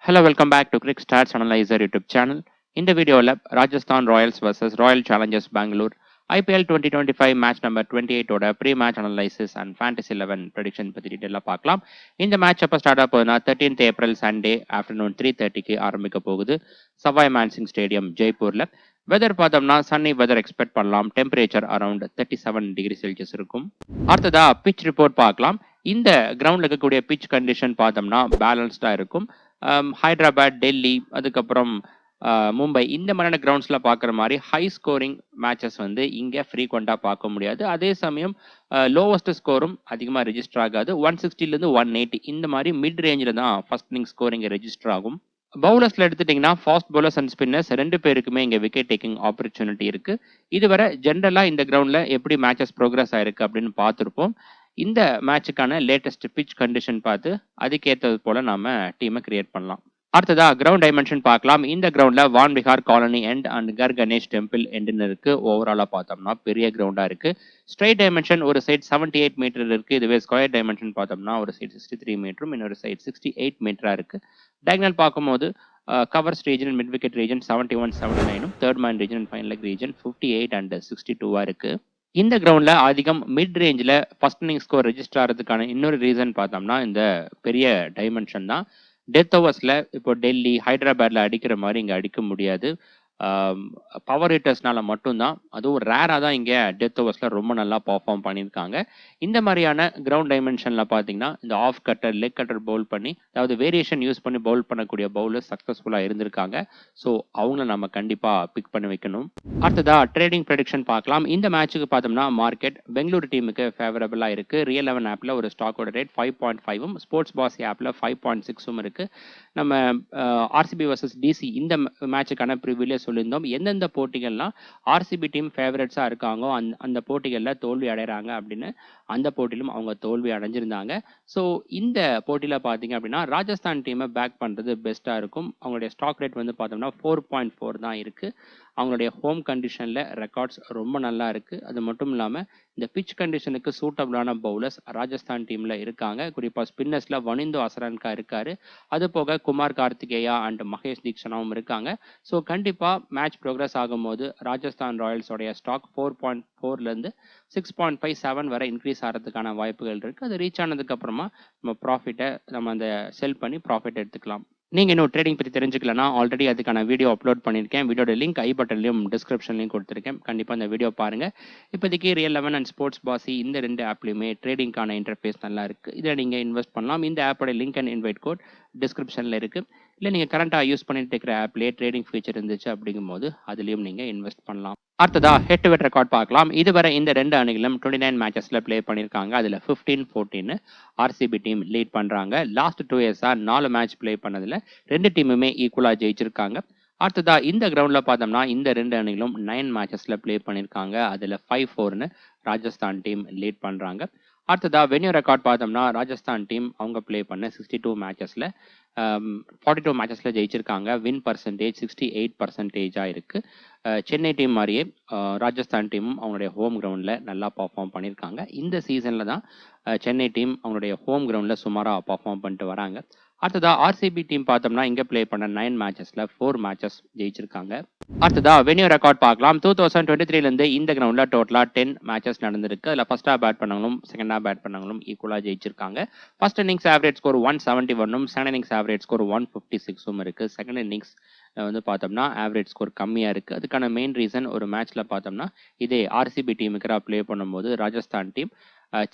Hello, welcome back to Cricket Stats Analyzer YouTube channel. இந்த வீடியோவில் Rajasthan Royals vs Royal Challengers Bangalore IPL 2025 match number 28 ஓட pre match analysis and fantasy 11 prediction பற்றி டீட்டெயிலாக பார்க்கலாம். இந்த match எப்போ ஸ்டார்ட் ஆக போகுதுன்னா 13th ஏப்ரல் சண்டே ஆஃப்டர்நூன் 3:30க்கு ஆரம்பிக்க போகுது சவாய் மான்சிங் ஸ்டேடியம் ஜெய்ப்பூரில். வெதர் பார்த்தோம்னா சன்னி வெதர் எக்ஸ்பெக்ட் பண்ணலாம். டெம்பரேச்சர் அரௌண்ட் 37 டிகிரி செல்சியஸ் இருக்கும். அடுத்ததா பிச் ரிப்போர்ட் பார்க்கலாம். இந்த கிரவுண்டில் இருக்கக்கூடிய பிச் கண்டிஷன் பார்த்தோம்னா பேலன்ஸ்டாக இருக்கும். ஹைதராபாத், டெல்லி, அதுக்கப்புறம் மும்பை இந்த மாதிரியான கிரவுண்ட்ஸில் பார்க்குற மாதிரி ஹை ஸ்கோரிங் மேட்சஸ் வந்து இங்கே ஃப்ரீக்வெண்ட்டாக பார்க்க முடியாது. அதே சமயம் லோவஸ்ட் ஸ்கோரும் அதிகமாக ரெஜிஸ்டர் ஆகாது. 160லேருந்து 180 இந்த மாதிரி மிட் ரேஞ்சில் தான் ஃபர்ஸ்ட் இன்னிங் ஸ்கோரிங் ரெஜிஸ்டர் ஆகும். பவுலர்ஸில் எடுத்துட்டிங்கன்னா ஃபாஸ்ட் பவுலர்ஸ் அண்ட் ஸ்பின்னர்ஸ் ரெண்டு பேருக்குமே இங்கே விக்கெட் டேக்கிங் ஆப்பர்ச்சுனிட்டி இருக்குது. இதுவரை ஜென்ரலாக இந்த கிரவுண்டில் எப்படி மேட்சஸ் ப்ரோக்ரஸ் ஆயிருக்கு அப்படின்னு பார்த்துருப்போம். இந்த மேட்சுக்கான லேட்டஸ்ட் பிச் கண்டிஷன் பார்த்து அதுக்கேற்றது போல நாம டீமை கிரியேட் பண்ணலாம். அடுத்ததா கிரவுண்ட் டைமென்ஷன் பார்க்கலாம். இந்த கிரவுண்ட்ல Van Vihar colony end and கர் கணேஷ் டெம்பிள் எண்டுன்னு இருக்கு. ஓவராலா பார்த்தோம்னா பெரிய கிரவுண்டா இருக்கு. ஸ்ட்ரைட் டைமென்ஷன் ஒரு சைட் 78 மீட்டர் இருக்கு. இதுவே ஸ்கொயர் டைமென்ஷன் பார்த்தோம்னா ஒரு சைட் 63 மீட்டரும் இன்னொரு சைட் 68 மீட்டரா இருக்கு. டயகனல் பார்க்கும்போது covers region, mid wicket region 71, 79, third man region and final leg region 58 and 62 இருக்கு. இந்த கிரவுண்ட்ல அதிகம் மிட் ரேஞ்சில் ஃபர்ஸ்ட் இன்னிங் ஸ்கோர் ரெஜிஸ்டர் ஆகிறதுக்கான இன்னொரு ரீசன் பார்த்தோம்னா இந்த பெரிய டைமென்ஷன் தான். டெத் ஓவர்ஸில் இப்போ டெல்லி, ஹைதராபாத்ல அடிக்கிற மாதிரி இங்கே அடிக்க முடியாது. பவர் ஹிட்டர்ஸ்னால மட்டும்தான், அதுவும் ரேராக தான் இங்கே டெத் ஓவர்ஸில் ரொம்ப நல்லா பர்ஃபார்ம் பண்ணியிருக்காங்க. இந்த மாதிரியான கிரவுண்ட் டைமென்ஷனில் பார்த்தீங்கன்னா இந்த off cutter, leg cutter bowl பண்ணி, அதாவது வேரியேஷன் யூஸ் பண்ணி பவுல் பண்ணக்கூடிய பவுலர்ஸ் சக்ஸஸ்ஃபுல்லாக இருந்திருக்காங்க. ஸோ அவங்கள நம்ம கண்டிப்பாக பிக் பண்ணி வைக்கணும். அடுத்ததா ட்ரேடிங் ப்ரெடிக்ஷன் பார்க்கலாம். இந்த மேட்சுக்கு பார்த்தோம்னா மார்க்கெட் பெங்களூரு டீமுக்கு ஃபேவரபிளாக இருக்குது. ரியல் 11 ஆப்பில் ஒரு ஸ்டாக்கோட ரேட் 5.5ம், ஸ்போர்ட்ஸ் பாஸ் ஆப்பில் 5.6ம் இருக்குது. நம்ம ஆர்சிபி வர்சஸ் டிசி இந்த மேட்சுக்கான ப்ரிவியூலே சொல்லியிருந்தோம். எந்தெந்த போட்டிகள்லாம் ஆர்சிபி டீம் ஃபேவரட்ஸாக இருக்காங்களோ அந்த போட்டிகளில் தோல்வி அடைகிறாங்க அப்படின்னு அந்த போட்டியிலும் அவங்க தோல்வி அடைஞ்சிருந்தாங்க. ஸோ இந்த போட்டியில் பார்த்தீங்க அப்படின்னா ராஜஸ்தான் டீமை பேக் பண்ணுறது பெஸ்ட்டாக இருக்கும். அவங்களுடைய ஸ்டாக் ரேட் வந்து பார்த்தோம்னா 4.4 தான் இருக்குது. அவங்களுடைய ஹோம் கண்டிஷனில் ரெக்கார்ட்ஸ் ரொம்ப நல்லா இருக்குது. அது மட்டும் இல்லாமல் இந்த பிச் கண்டிஷனுக்கு சூட்டபிளான பவுலர்ஸ் ராஜஸ்தான் டீமில் இருக்காங்க. குறிப்பாக ஸ்பின்னர்ஸில் வனிந்து அசரன்கா இருக்காரு. அது போக குமார் கார்த்திகேயா அண்ட் மகேஷ் தீக்ஷனாவும் இருக்காங்க. ஸோ கண்டிப்பாக மேட்ச் ப்ரோக்ரஸ் ஆகும்போது ராஜஸ்தான் ராயல்ஸோடைய ஸ்டாக் 4.4லேருந்து 6.57 வரை இன்க்ரீஸ் ஆகிறதுக்கான வாய்ப்புகள் இருக்குது. அது ரீச் ஆனதுக்கப்புறமா நம்ம அந்த செல் பண்ணி ப்ராஃபிட் எடுத்துக்கலாம். நீங்கள் இன்னும் ட்ரேடிங் பற்றி தெரிஞ்சுக்கலன்னா ஆல்ரெடி அதுக்கான வீடியோ அப்லோட் பண்ணியிருக்கேன். வீடியோட லிங்க் ஐ பட்டன்லையும் டிஸ்கிரிப்ஷன்லையும் கொடுத்துருக்கேன். கண்டிப்பாக அந்த வீடியோ பாருங்கள். இப்போதைக்கு ரியல் 11 அண்ட் ஸ்போர்ட்ஸ் பாசி இந்த ரெண்டு ஆப்லையுமே ட்ரேடிங்கான இன்டர்ஃபேஸ் நல்லா இருக்குது. இதில் நீங்கள் இன்வெஸ்ட் பண்ணலாம். இந்த ஆப்போட லிங்க் அண்ட் இன்வைட் கோட் டிஸ்கிரிப்ஷனில் இருக்குது. இல்லை நீங்கள் கரண்ட்டாக யூஸ் பண்ணிட்டு இருக்கிற ஆப்லேயே ட்ரேடிங் ஃபீச்சர் இருந்துச்சு அப்படிங்கும்போது அதுலேயும் நீங்கள் இன்வெஸ்ட் பண்ணலாம். அடுத்ததா ஹெட் டு ஹெட் ரெக்கார்ட் பார்க்கலாம். இதுவரை இந்த ரெண்டு அணிகளும் 29 மேட்சஸில் ப்ளே பண்ணியிருக்காங்க. அதில் 15-14 ஆர்சிபி டீம் லீட் பண்ணுறாங்க. லாஸ்ட் 2 இயர்ஸாக 4 மேட்ச் ப்ளே பண்ணதில் ரெண்டு டீமுமே ஈக்குவலாக ஜெயிச்சிருக்காங்க. அடுத்ததா இந்த கிரவுண்டில் பார்த்தோம்னா இந்த ரெண்டு அணிகளும் 9 மேட்சஸில் ப்ளே பண்ணியிருக்காங்க. அதில் 5-4 ராஜஸ்தான் டீம் லீட் பண்ணுறாங்க. அடுத்ததா வென்யூ ரெக்கார்ட் பார்த்தோம்னா ராஜஸ்தான் டீம் அவங்க ப்ளே பண்ண 62 மேட்சஸில் 42 மேட்சஸில் ஜெயிச்சிருக்காங்க. வின் பர்சன்டேஜ் 68% இருக்குது. சென்னை டீம் மாதிரியே ராஜஸ்தான் டீமும் அவங்களுடைய ஹோம் கிரவுண்டில் நல்லா பர்ஃபார்ம் பண்ணியிருக்காங்க. இந்த சீசனில் தான் சென்னை டீம் அவங்களுடைய ஹோம் கிரவுண்டில் சுமாராக பர்ஃபார்ம் பண்ணிட்டு வராங்க. அடுத்ததா ஆர்சிபி டீம் பார்த்தோம்னா இங்கே ப்ளே பண்ண 9 மேட்சஸில் 4 மேட்சஸ் ஜெயிச்சிருக்காங்க. அடுத்ததா வென்யூ ரெக்கார்ட் பார்க்கலாம். 2023லேருந்து இந்த கிரவுண்டில் டோட்டலாக 10 மேட்சஸ் நடந்திருக்கு. அதில் ஃபர்ஸ்ட் ஹாஃப் பேட் பண்ணவங்களும் செகண்ட் ஹாஃப் பேட் பண்ணவங்களும் ஈக்குவலாக ஜெயிச்சிருக்காங்க. ஃபர்ஸ்ட் இன்னிங்ஸ் ஆவரேஜ் ஸ்கோர் 171ம், செகண்ட் இன்னிங்ஸ் ஆவரேஜ் ஸ்கோர் 156ம் இருக்குது. செகண்ட் இன்னிங்ஸ் வந்து பார்த்தோம்னா ஆவரேஜ் ஸ்கோர் கம்மியாக இருக்குது. அதுக்கான மெயின் ரீசன் ஒரு மேட்ச்சில் பார்த்தோம்னா இதே ஆர்சிபி டீமுக்கு ப்ளே பண்ணும்போது ராஜஸ்தான் டீம்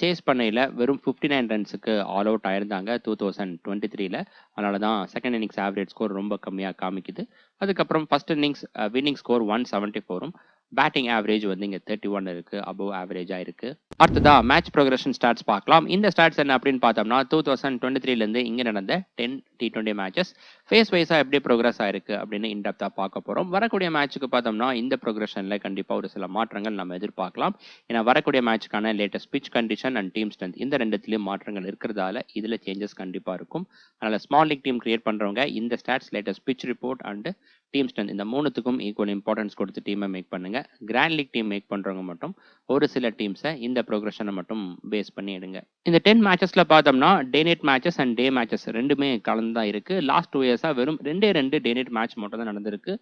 சேஸ் பண்ணையில் வெறும் 59 ரன்ஸுக்கு ஆல் அவுட் ஆயிருந்தாங்க 2023ல். அதனால தான் செகண்ட் இன்னிங்ஸ் ஆவரேஜ் ஸ்கோர் ரொம்ப கம்மியாக காமிக்குது. அதுக்கப்புறம் ஃபர்ஸ்ட் இன்னிங்ஸ் வின்னிங் ஸ்கோர் 174ம், பேட்டிங் ஆவரேஜ் வந்து இங்கே 31 இருக்குது, அபவ் ஆவரேஜாக இருக்குது. அடுத்ததா மேட்ச் ப்ரோக்ரஷன் ஸ்டாட்ஸ் பார்க்கலாம். இந்த ஸ்டாட்ஸ் என்ன அப்படின்னு பார்த்தோம்னா 2023லேருந்து இங்கே நடந்த 10 T20 மேட்சஸ் ஃபேஸ் வைஸாக எப்படி ப்ரோக்ரஸ் ஆயிருக்கு அப்படின்னு இன்டெப்த்தாக பார்க்க போகிறோம். வரக்கூடிய மேட்சுக்கு பார்த்தோம்னா இந்த ப்ரோக்ரஷனில் கண்டிப்பாக ஒரு சில மாற்றங்கள் நம்ம எதிர்பார்க்கலாம். ஏன்னா வரக்கூடிய மேட்சுக்கான latest pitch condition and team strength இந்த ரெண்டுத்துலேயும் மாற்றங்கள் இருக்கிறதால இதில் சேஞ்சஸ் கண்டிப்பாக இருக்கும். அதனால் ஸ்மால் லீக் டீம் கிரியேட் பண்ணுறவங்க இந்த stats, latest pitch report and team strength இந்த மூணுத்துக்கும் ஈக்குவல் இம்பார்ட்டன்ஸ் கொடுத்து டீமை மேக் பண்ணுங்க. கிராண்ட் லீக் டீம் மேக் பண்றவங்க மட்டும் ஒரு சில டீம்ஸை இந்த ப்ரோக்ரஷனை மட்டும் பேஸ் பண்ணி எடுங்க. இந்த 10 மேட்சஸ்ல பார்த்தோம்னா day night matches and day matches ரெண்டுமே கலந்து தான் இருக்கு. லாஸ்ட் 2 இயர்ஸா வெறும் 2 டே நைட் மேட்ச் மட்டும் தான் நடந்திருக்கு.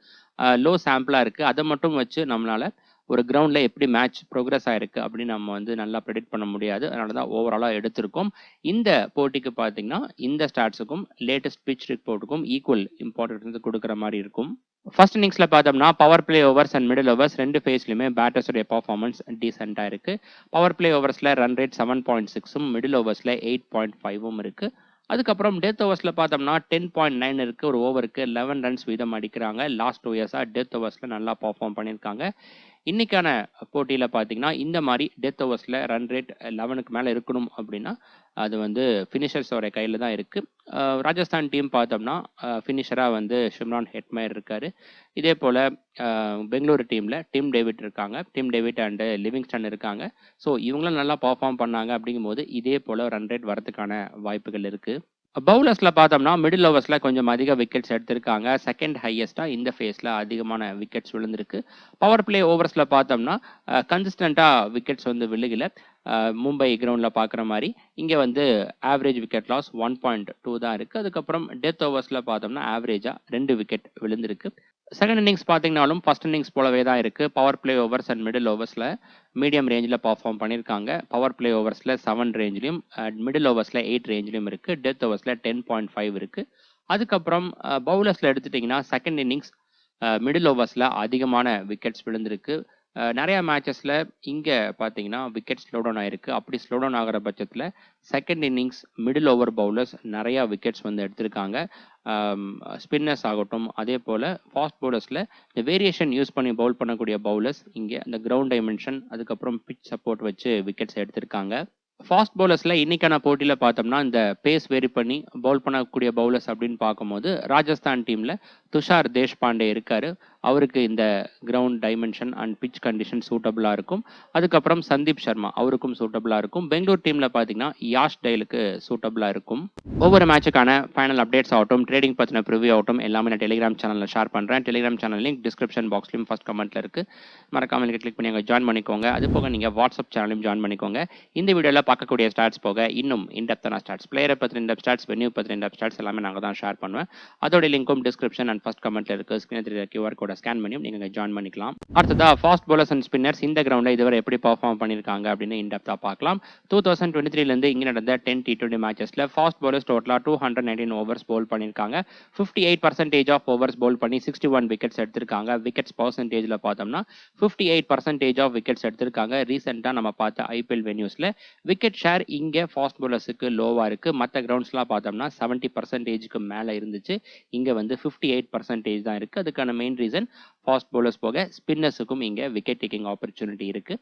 லோ சாம்பிளா இருக்கு. அதை மட்டும் வச்சு நம்மளால ஒரு கிரவுண்ட்ல எப்படி மேட்ச் ப்ரோக்ரஸ் ஆயிருக்கு அப்படின்னு நம்ம வந்து நல்லா ப்ரெடிக்ட் பண்ண முடியாது. அதனால தான் ஓவராலா எடுத்திருக்கோம். இந்த போட்டிக்கு பார்த்தீங்கன்னா இந்த ஸ்டாட்ஸுக்கும் லேட்டஸ்ட் பிச் ரிப்போர்ட்டுக்கும் ஈக்குவல் இம்பார்ட்டன்ஸ் கொடுக்குற மாதிரி இருக்கும். ஃபர்ஸ்ட் இன்னிங்ஸ்ல பார்த்தோம்னா power play overs and middle overs ரெண்டு ஃபேஸ்லையுமே பேட்டர்ஸுடைய பர்ஃபார்மன்ஸ் டீசெண்டாக இருக்கு. பவர் பிளே ஓவர்ஸ்ல ரன் ரேட் 7.6 மிடில் ஓவர்ஸ்ல 8.5 இருக்கு. அதுக்கப்புறம் டெத் ஓவர்ஸ்ல பார்த்தோம்னா 10.9 இருக்கு. ஒரு ஓவருக்கு 11 ரன்ஸ் வீதம் அடிக்கிறாங்க. லாஸ்ட் 2 இயர்ஸா டெத் ஓவர்ஸ்ல நல்லா பர்ஃபார்ம் பண்ணியிருக்காங்க. இன்னைக்கான போட்டியில பார்த்தீங்கன்னா இந்த மாதிரி டெத் ஓவர்ஸ்ல ரன் ரேட் 11க்கு மேல இருக்கணும் அப்படின்னா அது வந்து ஃபினிஷர்ஸோட கையில தான் இருக்கு. ராஜஸ்தான் டீம் பார்த்தோம்னா ஃபினிஷரா வந்து ஷிம்ரான் ஹெட்மயர் இருக்காரு. இதே போல பெங்களூரு டீம்ல டிம் டேவிட் இருக்காங்க. டிம் டேவிட் அண்ட் லிவிங்ஸ்டன் இருக்காங்க. ஸோ இவங்களும் நல்லா பர்ஃபார்ம் பண்ணாங்க. அப்படிங்கும்போது இதே போல ரன் ரேட் வரதுக்கான வாய்ப்புகள் இருக்கு. பவுலர்ஸ்ல பார்த்தோம்னா மிடில் ஓவர்ஸ்ல கொஞ்சம் அதிக விக்கெட்ஸ் எடுத்திருக்காங்க. செகண்ட் ஹையஸ்டா இந்த ஃபேஸ்ல அதிகமான விக்கெட்ஸ் விழுந்திருக்கு. பவர் பிளே ஓவர்ஸ்ல பார்த்தோம்னா கன்சிஸ்டண்டா விக்கெட்ஸ் வந்து விழுகல. மும்பை கிரவுண்ட்ல பார்க்குற மாதிரி இங்கே வந்து ஆவரேஜ் விக்கெட் லாஸ் 1.2 தான் இருக்கு. அதுக்கப்புறம் டெத் ஓவர்ஸ்ல பார்த்தோம்னா ஆவரேஜா 2 விக்கெட் விழுந்திருக்கு. செகண்ட் இன்னிங்ஸ் பார்த்தீங்கன்னாலும் ஃபர்ஸ்ட் இன்னிங்ஸ் போலவே தான் இருக்கு. Power play overs and middle ஓவர்ஸ்ல மீடியம் ரேஞ்சில் பர்ஃபார்ம் பண்ணியிருக்காங்க. பவர் பிளே ஓவர்ஸ்ல 7 ரேஞ்சிலையும் மிடில் ஓவர்ஸ்ல 8 ரேஞ்சிலையும் இருக்கு. டெத் ஓவர்ஸ்ல 10.5 இருக்கு. அதுக்கப்புறம் பவுலர்ஸ்ல எடுத்துட்டீங்கன்னா செகண்ட் இன்னிங்ஸ் மிடில் ஓவர்ஸ்ல அதிகமான விக்கெட்ஸ் விழுந்திருக்கு. நிறைய மேட்சஸ்ல இங்க பார்த்தீங்கன்னா விக்கெட் ஸ்லோ டவுன் ஆயிருக்கு. அப்படி ஸ்லோ டவுன் ஆகிற பட்சத்தில் second innings middle over bowlers நிறைய விக்கெட்ஸ் வந்து எடுத்திருக்காங்க. ஸ்பின்னர்ஸ் ஆகட்டும், அதே போல் ஃபாஸ்ட் பவுலர்ஸில் இந்த வேரியேஷன் யூஸ் பண்ணி பவுல் பண்ணக்கூடிய பவுலர்ஸ் இங்கே அந்த கிரவுண்ட் டைமென்ஷன் அதுக்கப்புறம் பிச் சப்போர்ட் வச்சு விக்கெட்ஸ் எடுத்திருக்காங்க. ஃபாஸ்ட் பவுலர்ஸ்ல இன்னைக்கான போட்டியில பார்த்தோம்னா இந்த பேஸ் வேரி பண்ணி பவுல் பண்ணக்கூடிய பவுலர்ஸ் அப்படின்னு பார்க்கும்போது ராஜஸ்தான் டீம்ல துஷார் தேஷ்பாண்டே இருக்காரு. அவருக்கு இந்த ground dimension and pitch condition சூட்டபிளா இருக்கும். அதுக்கப்புறம் சந்தீப் சர்மா அவருக்கும் சூட்டபிளா இருக்கும். பெங்களூர் டீம்ல பார்த்தீங்கன்னா யாஷ் டெய்லுக்கு சூட்டபிளா இருக்கும். ஒவ்வொரு மேட்சுக்கான ஃபைனல் அப்டேட்ஸ் ஆகட்டும், ட்ரேடிங் பற்றின ப்ரிவியூ ஆகட்டும் எல்லாமே நான் டெலிகிராம் சேனலில் ஷேர் பண்ணுறேன். டெலிகிராம் சேனல் லிங்க் டிஸ்கிரிப்ஷன் பாக்ஸ்லையும் ஃபர்ஸ்ட் கமெண்ட்ல இருக்கு. மறக்காம கிளிக் பண்ணி அங்கே ஜாயின் பண்ணிக்கோங்க. அது போக நீங்கள் வாட்ஸ்அப் சேனலையும் ஜாயின் பண்ணிக்கோங்க. இந்த வீடியோவில் பார்க்கக்கூடிய ஸ்டாட்ஸ் போக இன்னும் இன்டெப்த்தான ஸ்டாட்ஸ், பிளேயரை பற்றின இன்டெப்த் ஸ்டாட்ஸ், வென்யூ பற்றின இன்டெப்த் ஸ்டாட்ஸ் எல்லாமே நாங்கள் தான் ஷேர் பண்ணுவேன். அதோட லிங்க்கும் டிஸ்கிரிப்ஷன் அண்ட் ஃபர்ஸ்ட் கமெண்ட்ல இருக்கு. ஸ்கிரீன் தெரியற QR கோட ஸ்கேன் பண்ணியும் நீங்க ஜாயின் பண்ணிக்கலாம். அடுத்ததா ஃபாஸ்ட் பவுலர்ஸ் அண்ட் ஸ்பின்னர்ஸ் இந்த கிரவுண்ட்ல இதுவரை எப்படி பெர்ஃபார்ம் பண்ணிருக்காங்க அப்படின்னு இன்டெப்த்தா பார்க்கலாம். 2023 இருந்து இங்க நடந்த 10 T20 மேட்சஸ்ல ஃபாஸ்ட் பவுலர்ஸ் டோட்டலா 219 ஓவர்ஸ் பவுல் பண்ணிருக்காங்க. 58% ஆஃப் ஓவர்ஸ் பவுல் பண்ணி 61 விக்கெட்ஸ் எடுத்திருக்காங்க. விக்கெட்ஸ் பர்சன்டேஜ்ல பார்த்தோம்னா 58% ஆஃப் விக்கெட்ஸ் எடுத்திருக்காங்க. ரீசெண்டா நம்ம பார்த்த IPL வென்யூஸ்ல விக்கெட் ஷேர் இங்க ஃபாஸ்ட் பவுலர்ஸுக்கு லோவா இருக்கு. மற்ற கிரவுண்ட்ஸ்லாம் பார்த்தோம்னா 70%க்கு மேல இருந்துச்சு. இங்க வந்து 58% தான் இருக்கு. அதுக்கான மெயின் ரீசன் ஃபாஸ்ட் பவுலர்ஸ் போக ஸ்பின்னர்ஸுக்கும் இங்க விக்கெட் டேக்கிங் ஆப்பர்ச்சுனிட்டி இருக்கு.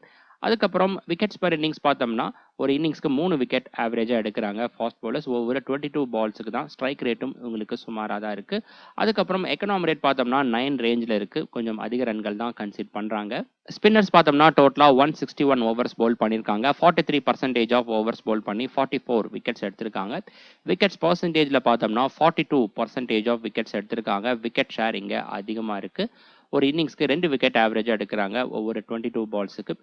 அதுக்கப்புறம் விக்கெட்ஸ் பர் இன்னிங்ஸ் பார்த்தோம்னா ஒரு இன்னிங்ஸ்க்கு 3 விக்கெட் ஆவரேஜா எடுக்கிறாங்க ஃபாஸ்ட் பவுலர்ஸ். ஒவ்வொரு 22 பால்ஸுக்கு தான். ஸ்ட்ரைக் ரேட்டும் உங்களுக்கு சுமாராக தான் இருக்கு. அதுக்கப்புறம் எக்கனாமி ரேட் பார்த்தோம்னா 9 ரேஞ்சில் இருக்கு. கொஞ்சம் அதிக ரன்கள் தான் கன்சிட் பண்றாங்க. ஸ்பின்னர்ஸ் பார்த்தோம்னா டோட்டலா 161 ஓவர்ஸ் பவுல் பண்ணியிருக்காங்க. 43% ஆஃப் ஓவர்ஸ் பவுல் பண்ணி 44 விக்கெட்ஸ் எடுத்திருக்காங்க. விக்கெட்ஸ் பர்சன்டேஜ்ல பார்த்தோம்னா 42% ஆஃப் விக்கெட்ஸ் எடுத்திருக்காங்க. விக்கெட் ஷேர் இங்க அதிகமா இருக்கு. ஒரு இன்னிங்ஸ்க்கு 2 விக்கெட் ஆவரேஜா எடுக்கிறாங்க ஒவ்வொரு 22 பால்ஸுக்கு.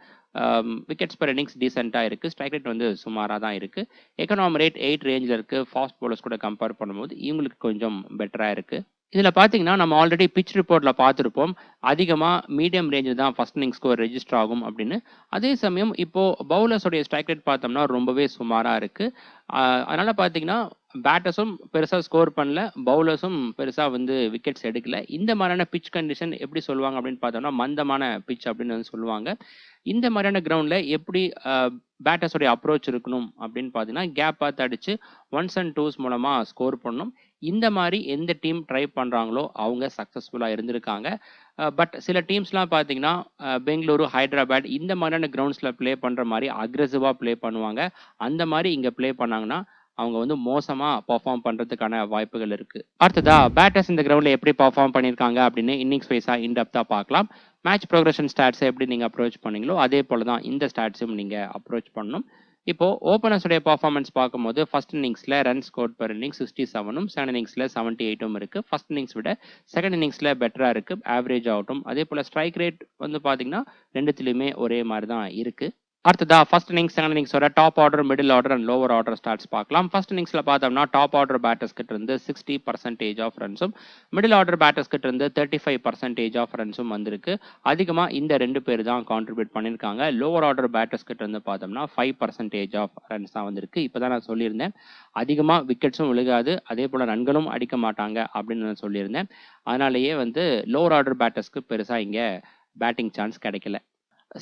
விக்கெட்ஸ் பர் இன்னிங்ஸ் டீசெண்டா இருக்கு. ஸ்ட்ரைக் ரேட் வந்து சுமாராக தான் இருக்கு. எக்கனாமி ரேட் 8 ரேஞ்சில் இருக்கு. ஃபாஸ்ட் பவுலர்ஸ் கூட கம்பேர் பண்ணும்போது இவங்களுக்கு கொஞ்சம் பெட்டரா இருக்கு. இதுல பாத்தீங்கன்னா நம்ம ஆல்ரெடி பிச் ரிப்போர்ட்ல பார்த்திருப்போம். அதிகமா மீடியம் ரேஞ்சில் தான் ஃபர்ஸ்ட் இன்னிங் ஸ்கோர் ரெஜிஸ்டர் ஆகும் அப்படின்னு. அதே சமயம் இப்போ பவுலர்ஸோடைய ஸ்ட்ரைக் ரேட் பார்த்தோம்னா ரொம்பவே சுமாரா இருக்கு. அதனால பாத்தீங்கன்னா பேட்டர்ஸும் பெருசா ஸ்கோர் பண்ணல, பவுலர்ஸும் பெருசா வந்து விக்கெட்ஸ் எடுக்கல. இந்த மாதிரியான பிச் கண்டிஷன் எப்படி சொல்லுவாங்க அப்படின்னு பார்த்தோம்னா மந்தமான பிச் அப்படின்னு வந்து சொல்லுவாங்க. இந்த மாதிரியான கிரவுண்ட்ல எப்படி பேட்டர்ஸோடைய அப்ரோச் இருக்கணும் அப்படின்னு பார்த்தீங்கன்னா கேப் பார்த்து அடிச்சு 1s and 2s மூலமா ஸ்கோர் பண்ணணும். இந்த மாதிரி எந்த டீம் ட்ரை பண்றாங்களோ அவங்க சக்சஸ்ஃபுல்லா இருந்திருக்காங்க. பட் சில டீம்ஸ்லாம் பார்த்தீங்கன்னா பெங்களூரு, ஹைதராபாத் இந்த மாதிரியான கிரவுண்ட்ஸ்ல ப்ளே பண்ற மாதிரி அக்ரெசிவா ப்ளே பண்ணுவாங்க. அந்த மாதிரி இங்க ப்ளே பண்ணாங்கன்னா அவங்க வந்து மோசமா பெர்ஃபார்ம் பண்றதுக்கான வாய்ப்புகள் இருக்கு. அடுத்ததா பேட்டர்ஸ் இந்த கிரவுண்ட்ல எப்படி பெர்ஃபார்ம் பண்ணிருக்காங்க அப்படின்னு இன்னிங்ஸ் வைஸா இன்டெப்தா பார்க்கலாம். மேட்ச் ப்ரோக்ரஷன் ஸ்டாட்ஸ் எப்படி நீங்க அப்ரோச் பண்ணீங்களோ அதே போல தான் இந்த ஸ்டாட்ஸும் நீங்க அப்ரோச் பண்ணணும். இப்போ ஓப்பனர்ஸ் உடைய பெர்ஃபார்மன்ஸ் பார்க்கும்போது ஃபர்ஸ்ட் இன்னிங்ஸ்ல ரன் ஸ்கோர் பெர் இன்னிங்ஸ் 67ம் செகண்ட் இன்னிங்ஸ்ல 78ம் இருக்கு. ஃபர்ஸ்ட் இன்னிங்ஸ் விட செகண்ட் இன்னிங்ஸ்ல பெட்டரா இருக்கு. ஆவரேஜ் ஆகட்டும். அதே போல ஸ்ட்ரைக் ரேட் வந்து பாத்தீங்கன்னா ரெண்டுத்துலயுமே ஒரே மாதிரி தான் இருக்கு. அடுத்ததா ஃபர்ஸ்ட் இன்னிங்ஸ் செகண்ட் இன்னிங்ஸோட top order middle order and lower order stats பார்க்கலாம். ஃபர்ஸ்ட் இன்னிங்ஸ்ல பார்த்தோம்னா டாப் ஆர்டர் பேட்டர்ஸ் கிட்ட இருந்து 60% ஆஃப் ரன்ஸும் மிடில் ஆர்டர் பேட்டர்ஸ் கிட்ட இருந்து 35% ஆஃப் ரன்ஸும் வந்திருக்கு. அதிகமா இந்த ரெண்டு பேர் தான் கான்ட்ரிபியூட் பண்ணியிருக்காங்க. லோவர் ஆர்டர் பேட்டர்ஸ் கிட்ட இருந்து பார்த்தோம்னா 5% ஆஃப் ரன்ஸ் தான் வந்திருக்கு. இப்பதான் நான் சொல்லியிருந்தேன் அதிகமா விக்கெட்ஸும் விழுகாது, அதே போல ரன்களும் அடிக்க மாட்டாங்க அப்படின்னு நான் சொல்லியிருந்தேன். அதனாலேயே வந்து லோவர் ஆர்டர் பேட்டர்ஸ்க்கு பெருசா இங்க பேட்டிங் சான்ஸ் கிடைக்கல.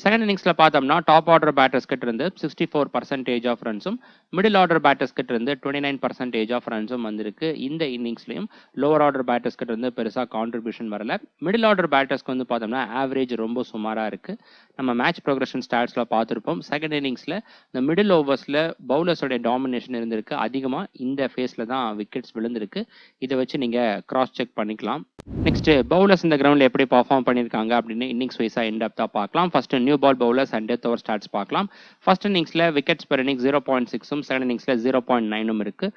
செகண்ட் இன்னிங்ஸ்ல பார்த்தோம்னா டாப் ஆர்டர் பேட்டர்ஸ் கிட்ட இருந்து 64% ஆஃப் ரன்ஸும் மிடில் ஆர்டர் பேட்டர்ஸ் கிட்ட இருந்து 29% ஆஃப் ரன்ஸும் வந்திருக்கு. இந்த இன்னிங்ஸ்லயும் லோவர் ஆர்டர் பேட்டர்ஸ் கிட்ட இருந்து பெருசா கான்ட்ரிபியூஷன் வரல. மிடில் ஆர்டர் பேட்டர்ஸ்க்கு வந்து பார்த்தோம்னா ஆவரேஜ் ரொம்ப சுமாரா இருக்கு. நம்ம மேட்ச் ப்ரோக்ரஷன் ஸ்டாட்ஸ்ல பார்த்துருப்போம். செகண்ட் இன்னிங்ஸ்ல இந்த மிடில் ஓவர்ஸ்ல பவுலர்ஸோட டாமினேஷன் இருந்திருக்கு. அதிகமா இந்த ஃபேஸ்ல தான் விக்கெட்ஸ் விழுந்திருக்கு. இதை வச்சு நீங்க கிராஸ் செக் பண்ணிக்கலாம். நெக்ஸ்ட் பவுலர்ஸ் இந்த கிரவுண்ட்ல எப்படி பர்ஃபார்ம் பண்ணியிருக்காங்க அப்படின்னு இன்னிங்ஸ் வைஸா இன்டெப்தா பார்க்கலாம். First new ball bowlers and death over stats பார்க்கலாம். ஃபர்ஸ்ட் இன்னிங்ஸ்ல விக்கெட்ஸ் பெர் இன்னிங்ஸ் 0.6ம் செகண்ட் இன்னிங்ஸ்ல 0.9ம் இருக்கு.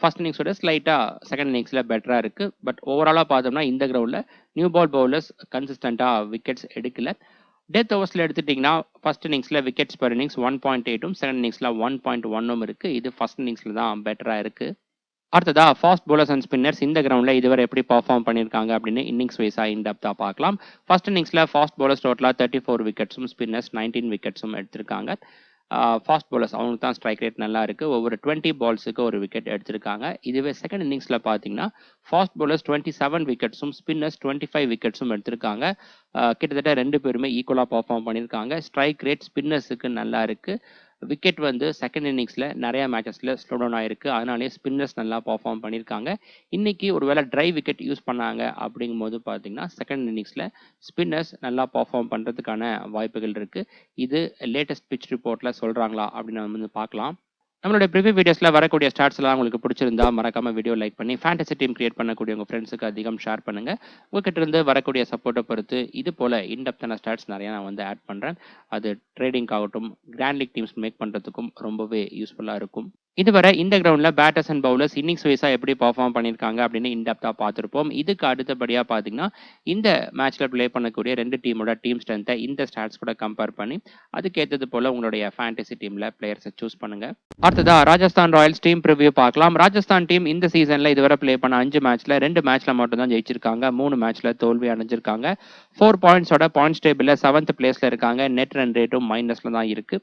ஃபர்ஸ்ட் இன்னிங்ஸோட ஸ்லைட்டா செகண்ட் இன்னிங்ஸ்ல பெட்டரா இருக்கு. பட் ஓவராலா பார்த்தோம்னா இந்த கிரவுண்ட்ல நியூ பால் பவுலர்ஸ் கன்சிஸ்டண்டா விக்கெட்ஸ் எடுக்கல. டெத் ஓவர்ஸ்ல எடுத்துட்டீங்கன்னா ஃபர்ஸ்ட் இன்னிங்ஸ்ல விக்கெட்ஸ் பெர் இன்னிங்ஸ் 1.8ம் செகண்ட் இன்னிங்ஸ்ல 1.1ம் இருக்கு. இது ஃபர்ஸ்ட் இன்னிங்ஸ்ல தான் பெட்டரா இருக்கு. அடுத்ததா ஃபாஸ்ட் பவுலர்ஸ் அண்ட் ஸ்பின்னர்ஸ் இந்த கிரவுண்ட்ல இதுவரை எப்படி பர்ஃபார்ம் பண்ணியிருக்காங்க அப்படின்னு இன்னிங்ஸ் வைஸா இன்டெப்தா பார்க்கலாம். ஃபர்ஸ்ட் இன்னிங்ஸ்ல ஃபாஸ்ட் பவுலர்ஸ் டோட்டலா 34 விக்கெட்ஸும் ஸ்பின்னர்ஸ் 19 விக்கெட்ஸும் எடுத்திருக்காங்க. ஃபாஸ்ட் பவுலர்ஸ் அவங்களுக்கு தான் ஸ்ட்ரைக் ரேட் நல்லா இருக்கு. ஒவ்வொரு 20 பால்ஸுக்கு ஒரு விக்கெட் எடுத்திருக்காங்க. இதுவே செகண்ட் இன்னிங்ஸ்ல பார்த்தீங்கன்னா ஃபாஸ்ட் பவுலர்ஸ் 27 விக்கெட்ஸும் ஸ்பின்னர்ஸ் 25 விக்கெட்ஸும் எடுத்திருக்காங்க. கிட்டத்தட்ட ரெண்டு பேருமே ஈக்குவலா பர்ஃபார்ம் பண்ணியிருக்காங்க. ஸ்ட்ரைக் ரேட் ஸ்பின்னர்ஸுக்கு நல்லா இருக்கு. விக்கெட் வந்து செகண்ட் இன்னிங்ஸ்ல நிறைய மேட்சஸ்ல ஸ்லோ டவுன் ஆயிருக்கு. அதனாலேயே ஸ்பின்னர்ஸ் நல்லா பர்ஃபார்ம் பண்ணியிருக்காங்க. இன்னைக்கு ஒருவேளை ட்ரை விக்கெட் யூஸ் பண்ணாங்க அப்படிங்கும்போது பார்த்தீங்கன்னா செகண்ட் இன்னிங்ஸ்ல ஸ்பின்னர்ஸ் நல்லா பர்ஃபார்ம் பண்றதுக்கான வாய்ப்புகள் இருக்கு. இது லேட்டஸ்ட் பிச் ரிப்போர்ட்ல சொல்றாங்களா அப்படின்னு நம்ம வந்து பார்க்கலாம். நம்மளுடைய ப்ரிவியூ வீடியோஸ்ல வரக்கூடிய ஸ்டாட்ஸ் எல்லாம் உங்களுக்கு பிடிச்சிருந்தா மறக்காம வீடியோ லைக் பண்ணி ஃபேண்டசி டீம் கிரியேட் பண்ணக்கூடிய உங்க ஃப்ரெண்ட்ஸுக்கு அதிகம் ஷேர் பண்ணுங்க. உங்ககிட்ட இருந்து வரக்கூடிய சப்போர்ட்டை பொறுத்து இது போல இன்டெப்தான ஸ்டாட்ஸ் நிறைய நான் வந்து ஆட் பண்றேன். அது ட்ரேடிங் ஆகட்டும், கிராண்ட் லீக் டீம்ஸ் மேக் பண்றதுக்கும் ரொம்பவே யூஸ்ஃபுல்லா இருக்கும். இதுவரை இந்த கிரவுண்ட்ல பேட்டர்ஸ் அண்ட் பவுலர்ஸ் இன்னிங்ஸ் வைஸா எப்படி பர்ஃபார்ம் பண்ணியிருக்காங்க அப்படின்னு இன்டெப்தா பார்த்துருப்போம். இதுக்கு அடுத்தபடியா பார்த்தீங்கன்னா இந்த மேட்ச்ல பிளே பண்ணக்கூடிய ரெண்டு டீமோட டீம் ஸ்ட்ரென்த்தை இந்த ஸ்டாட்ஸ் கூட கம்பேர் பண்ணி அதுக்கேற்றது போல உங்களுடைய ஃபேண்டசி டீம்ல பிளேயர்ஸை சூஸ் பண்ணுங்க. அடுத்ததா ராஜஸ்தான் ராயல்ஸ் டீம் ப்ரிவ்யூ பார்க்கலாம். ராஜஸ்தான் டீம் இந்த சீசன்ல இதுவரை பிளே பண்ண 5 மேட்ச்ல 2 மேட்ச்ல மட்டும் தான் ஜெயிச்சிருக்காங்க. 3 மேட்ச்ல தோல்வி அடைஞ்சிருக்காங்க. 4 பாயிண்ட்ஸோட பாயிண்ட்ஸ் டேபிள்ல 7th பிளேஸ்ல இருக்காங்க. நெட் ரன் ரேட்டும் மைனஸ்ல தான் இருக்கு.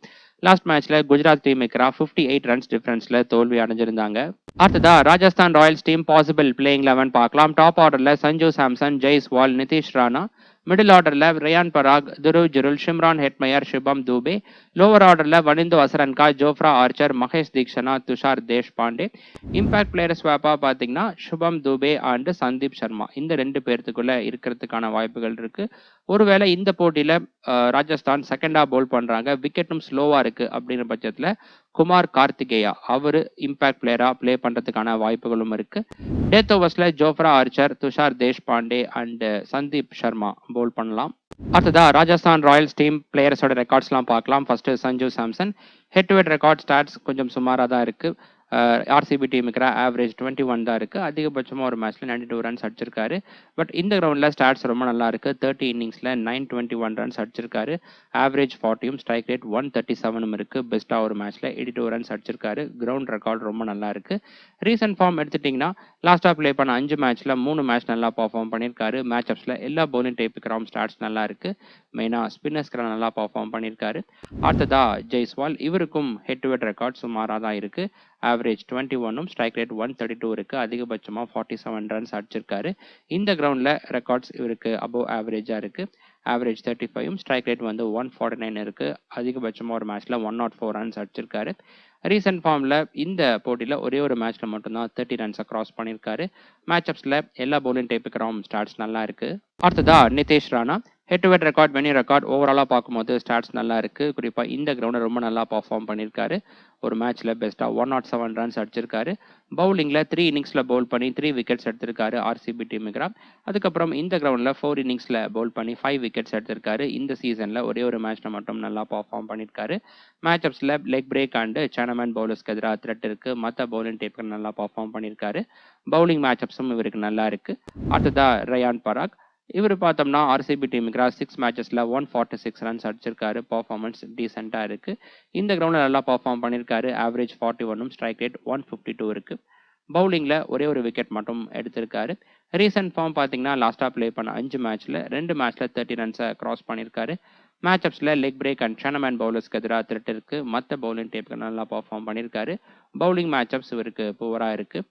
லாஸ்ட் மேட்ச்ல குஜராத் டீம் 58 ரன்ஸ் டிஃபரன்ஸ்ல தோல்வி அடைஞ்சிருந்தாங்க. அடுத்ததா Rajasthan Royals team possible playing 11 பார்க்கலாம். டாப் ஆர்டர்ல சஞ்சு சாம்சன், ஜெய்ஸ்வால், நிதிஷ் ராணா. மிடில் ஆர்டர்ல Riyan Parag, Dhruv Jurel, Shimron Hetmyer, Shubham Dubey. Lower ஆர்டர்ல Wanindu Hasaranga, Jofra Archer, Maheesh Theekshana, Tushar Deshpande. Impact player ஸ்வாப்பா பாத்தீங்கன்னா சுபம் துபே அண்ட் சந்தீப் சர்மா இந்த ரெண்டு பேர்த்துக்குள்ள இருக்கிறதுக்கான வாய்ப்புகள் இருக்கு. ஒருவேளை இந்த போட்டியில ராஜஸ்தான் செகண்டா பவுல் பண்றாங்க, விக்கெட்டும் ஸ்லோவா இருக்கு அப்படிங்கிற பட்சத்துல குமார் கார்த்திகேயா அவரு இம்பாக்ட் பிளேயரா பிளே பண்றதுக்கான வாய்ப்புகளும் இருக்கு. டெத் ஓவர்ஸ்ல Jofra Archer, Tushar Deshpande and Sandeep Sharma bowl பண்ணலாம். அடுத்ததா ராஜஸ்தான் ராயல்ஸ் டீம் பிளேயர்ஸோட ரெக்கார்ட்ஸ்லாம் பார்க்கலாம். First Sanju Samson head to head record stats கொஞ்சம் சுமாராக தான் இருக்கு. ஆர்சிபி டீமுக்கு ஆவரேஜ் 21 தான் இருக்கு. அதிகபட்சமா ஒரு மேட்ச்ல 92 ரன்ஸ் அடிச்சிருக்காரு. பட் இந்த கிரவுண்ட்ல ஸ்டாட்ஸ் ரொம்ப நல்லா இருக்கு. 30 இன்னிங்ஸ்ல 921 ரன்ஸ் அடிச்சிருக்காரு. ஆவரேஜ் 40ம் ஸ்ட்ரைக் ரேட் 137ம் இருக்கு. பெஸ்டா ஒரு மேட்ச்ல 82 ரன்ஸ் அடிச்சிருக்காரு. கிரவுண்ட் ரெக்கார்ட் ரொம்ப நல்லா இருக்கு. ரீசன்ட் ஃபார்ம் எடுத்துட்டீங்கன்னா லாஸ்டா பிளே பண்ண 5 மேட்ச்ல 3 மேட்ச் நல்லா பர்ஃபார்ம் பண்ணியிருக்காரு. மேட்ச் அப்ஸ்ல எல்லா பவுலிங் டைப்புக்கு ஸ்டாட்ஸ் நல்லா இருக்கு. மெயினா ஸ்பின்னர்ஸ்க்கு நல்லா பர்ஃபார்ம் பண்ணியிருக்காரு. அடுத்ததா ஜெய்ஸ்வால் இவருக்கும் ஹெட் டு ஹெட் ரெக்கார்ட் சுமாராக தான் இருக்கு. ஆவரேஜ் 21ம் ஸ்ட்ரைக் ரேட் 132 இருக்கு. அதிகபட்சமா 47 ரன்ஸ் அடிச்சிருக்காரு. இந்த கிரவுண்ட்ல ரெக்கார்ட்ஸ் இவருக்கு அபவ் ஆவரேஜா இருக்கு. ஆவரேஜ் 35ம் ஸ்ட்ரைக் ரேட் வந்து 149 இருக்கு. அதிகபட்சமா ஒரு மேட்ச்ல 104 ரன்ஸ் அடிச்சிருக்காரு. ரீசன்ட் ஃபார்ம்ல இந்த போட்டியில ஒரே ஒரு மேட்ச்ல மட்டும்தான் 30 ரன்ஸை கிராஸ் பண்ணியிருக்காரு. மேட்ச் அப்ஸ்ல எல்லா பவுலிங் டைப்புக்கு ஸ்டாட்ஸ் நல்லா இருக்கு. அடுத்ததா Nitish Rana head to head record, venue record ஓவராலாக பார்க்கும்போது ஸ்டாட்ஸ் நல்லா இருக்குது. குறிப்பாக இந்த கிரவுண்டை ரொம்ப நல்லா பர்ஃபார்ம் பண்ணியிருக்காரு. ஒரு மேட்ச்சில் பெஸ்ட்டாக 107 ரன்ஸ் அடிச்சிருக்காரு. பவுலிங்கில் 3 இன்னிங்ஸில் பவுல் பண்ணி 3 விக்கெட்ஸ் எடுத்திருக்காரு ஆர்சிபி டீமுக்கு. அதுக்கப்புறம் இந்த கிரவுண்டில் 4 இன்னிங்ஸில் பவுல் பண்ணி 5 விக்கெட்ஸ் எடுத்திருக்காரு. இந்த சீசனில் ஒரே ஒரு மேட்ச்சில் மட்டும் நல்லா பர்ஃபார்ம் பண்ணியிருக்காரு. மேட்சப்ஸில் லெக் பிரேக் அண்டு சேனமேன் பவுலர்ஸ்க்கு எதிராக த்ரெட் இருக்குது. மற்ற பவுலிங் டேப்க்கு நல்லா பர்ஃபார்ம் பண்ணியிருக்காரு. பவுலிங் மேட்சப்ஸும் இவருக்கு நல்லா இருக்குது. அடுத்ததா ரயான் பராக். இவர் பார்த்தோம்னா ஆர்சிபி டீமுக்கு 6 மேட்சஸில் 146 ரன்ஸ் அடிச்சிருக்காரு. பர்ஃபார்மன்ஸ் டீசெண்டாக இருக்குது. இந்த கிரவுண்டில் நல்லா பர்ஃபார்ம் பண்ணியிருக்காரு. ஆவரேஜ் 41, ஸ்ட்ரைக் ரேட் 152 இருக்குது. பவுலிங்கில் ஒரே ஒரு விக்கெட் மட்டும் எடுத்திருக்காரு. ரீசன்ட் ஃபார்ம் பார்த்தீங்கன்னா லாஸ்ட்டாக ப்ளே பண்ண 5 மேட்ச்சில் 2 மேட்ச்சில் 30 ரன்ஸை கிராஸ் பண்ணியிருக்காரு. மேட்சப்ஸில் லெக் பிரேக் அண்ட் சேனமேன் பவுலர்ஸ்க்கு எதிராக த்ரெட் இருக்குது. மற்ற பவுலிங் டேப்க்கு நல்லா பர்ஃபார்ம் பண்ணியிருக்காரு. பவுலிங் மேட்சப்ஸ் இவருக்கு புவராக இருக்குது.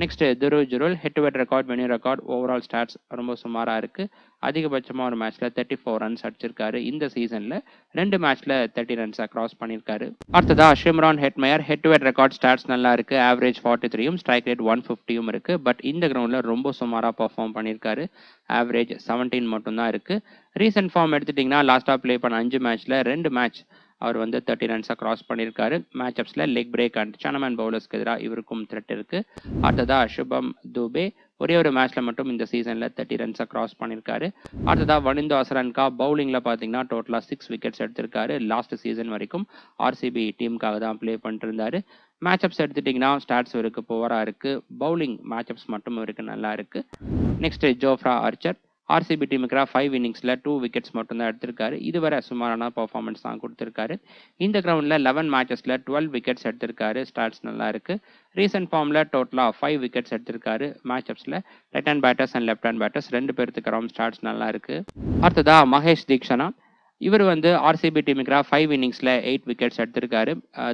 Next Dhruv Jurel. Head to head record, venue record overall stats ரொம்ப சுமாராக இருக்குது. அதிகபட்சமாக ஒரு மேட்ச்சில் 34 ரன்ஸ் அடிச்சிருக்காரு. இந்த சீசனில் 2 மேட்ச்சில் 30 ரன்ஸை கிராஸ் பண்ணியிருக்காரு. அடுத்ததா ஷிம்ரான் Hetmyer. Head to head record stats நல்லா இருக்குது. ஆவரேஜ் 43யும் ஸ்ட்ரைக் ரேட் 150யும் இருக்குது. பட் இந்த கிரவுண்டில் ரொம்ப சுமாராக பர்ஃபார்ம் பண்ணியிருக்காரு. ஆவரேஜ் 17 மட்டும்தான் இருக்குது. ரீசன்ட் ஃபார்ம் எடுத்துட்டிங்கன்னா லாஸ்ட்டாக ப்ளே பண்ண 5 மேட்ச்சில் 2 மேட்ச் அவர் 30 ரன்ஸை கிராஸ் பண்ணியிருக்காரு. மேட்சப்ஸில் லெக் பிரேக் அண்ட் சேனமேன் பவுலர்ஸ்க்கு எதிராக இவருக்கும் த்ரெட் இருக்குது. அடுத்ததா சுபம் துபே. ஒரே ஒரு மேட்ச்சில் மட்டும் இந்த சீசனில் 30 ரன்ஸை கிராஸ் பண்ணியிருக்காரு. அடுத்ததா வனிந்து அசரன்கா. பவுலிங்கில் பார்த்தீங்கன்னா டோட்டலாக 6 விக்கெட்ஸ் எடுத்திருக்காரு. லாஸ்ட் சீசன் வரைக்கும் ஆர்சிபி டீமுக்காக தான் ப்ளே பண்ணிட்டு இருந்தார். மேட்சப்ஸ் எடுத்துட்டிங்கன்னா ஸ்டாட்ஸ் இவருக்கு புவராக இருக்குது. பவுலிங் மேட்சப்ஸ் மட்டும் இவருக்கு நல்லா இருக்குது. Next Jofra Archer. ஆர்சிபி டீமுக்கு 5 இன்னிங்ஸில் 2 விக்கெட்ஸ் மட்டும் தான் எடுத்திருக்காரு. இதுவரை சுமாரான பர்ஃபார்மன்ஸ் தான் கொடுத்துருக்காரு. இந்த கிரவுண்டில் 11 மேட்சஸில் 12 விக்கெட்ஸ் எடுத்திருக்காரு. ஸ்டாட்ஸ் நல்லா இருக்குது. ரீசன்ட் ஃபார்மில் டோட்டலாக 5 விக்கெட்ஸ் எடுத்திருக்காரு. மேட்சப்ஸில் right hand batters and left hand batters 2 பேர்த்துக்கு ஸ்டாட்ஸ் நல்லா இருக்குது. அடுத்ததா மகேஷ் தீக்ஷனா. இவர் ஆர்சிபி டீமுக்கு 5 இன்னிங்ஸில் 8 விக்கெட்ஸ் எடுத்திருக்காரு.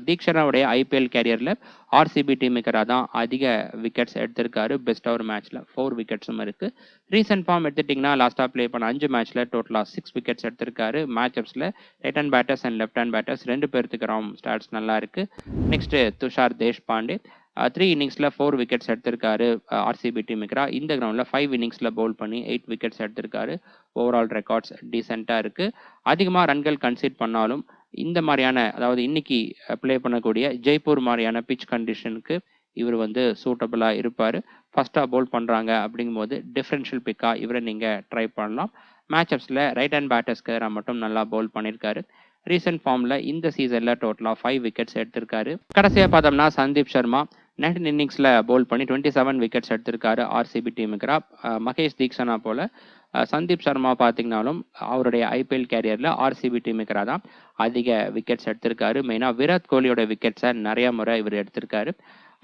தீக்ஷனாவுடைய ஐபிஎல் கேரியரில் ஆர்சிபி டீமுக்கு தான் அதிக விக்கெட்ஸ் எடுத்திருக்காரு. பெஸ்ட்டாக ஒரு மேட்ச்சில் 4 விக்கெட்ஸும் இருக்குது. ரீசன்ட் ஃபார்ம் எடுத்துட்டிங்கன்னா லாஸ்ட்டாக ப்ளே பண்ண 5 மேட்ச்சில் டோட்டலாக 6 விக்கெட்ஸ் எடுத்திருக்காரு. மேட்சப்ஸில் right hand batters and left hand batters 2 பேர்த்துக்கு ஸ்டாட்ஸ் நல்லா இருக்குது. நெக்ஸ்ட்டு துஷார் தேஷ்பாண்டே. 3 இன்னிங்ஸில் 4 விக்கெட்ஸ் எடுத்திருக்காரு ஆர்சிபி டீமுக்கு. இந்த கிரவுண்டில் 5 இன்னிங்ஸில் பவுல் பண்ணி 8 விக்கெட்ஸ் எடுத்திருக்காரு. ஓவரால் ரெக்கார்ட்ஸ் டீசெண்டாக இருக்குது. அதிகமாக ரன்கள் கன்சீட் பண்ணாலும் இந்த மாதிரியான, அதாவது இன்னைக்கு ப்ளே பண்ணக்கூடிய ஜெய்ப்பூர் மாதிரியான பிச் கண்டிஷனுக்கு இவர் சூட்டபுளாக இருப்பார். ஃபஸ்ட்டாக பவுல் பண்ணுறாங்க அப்படிங்கும்போது டிஃப்ரென்ஷியல் பிக்காக இவரை நீங்கள் ட்ரை பண்ணலாம். மேட்சப்ஸில் ரைட் ஹேண்ட் பேட்டர்ஸ்க்கு மட்டும் நல்லா பவுல் பண்ணியிருக்காரு. ரீசெண்ட் ஃபார்மில் இந்த சீசனில் டோட்டலாக 5 விக்கெட்ஸ் எடுத்திருக்காரு. கடைசியாக பார்த்தோம்னா சந்தீப் சர்மா. 19 இன்னிங்ஸில் பவுல் பண்ணி 27 விக்கெட்ஸ் எடுத்திருக்காரு ஆர்சிபி டீமுக்கு. மகேஷ் தீக்ஷனா போல் சந்தீப் சர்மா பார்த்தீங்கன்னாலும் அவருடைய ஐபிஎல் கேரியரில் ஆர்சிபி டீமுக்கு தான் அதிக விக்கெட்ஸ் எடுத்திருக்காரு. மெயினாக விராட் கோலியோட விக்கெட்ஸை நிறையா முறை இவர் எடுத்திருக்காரு.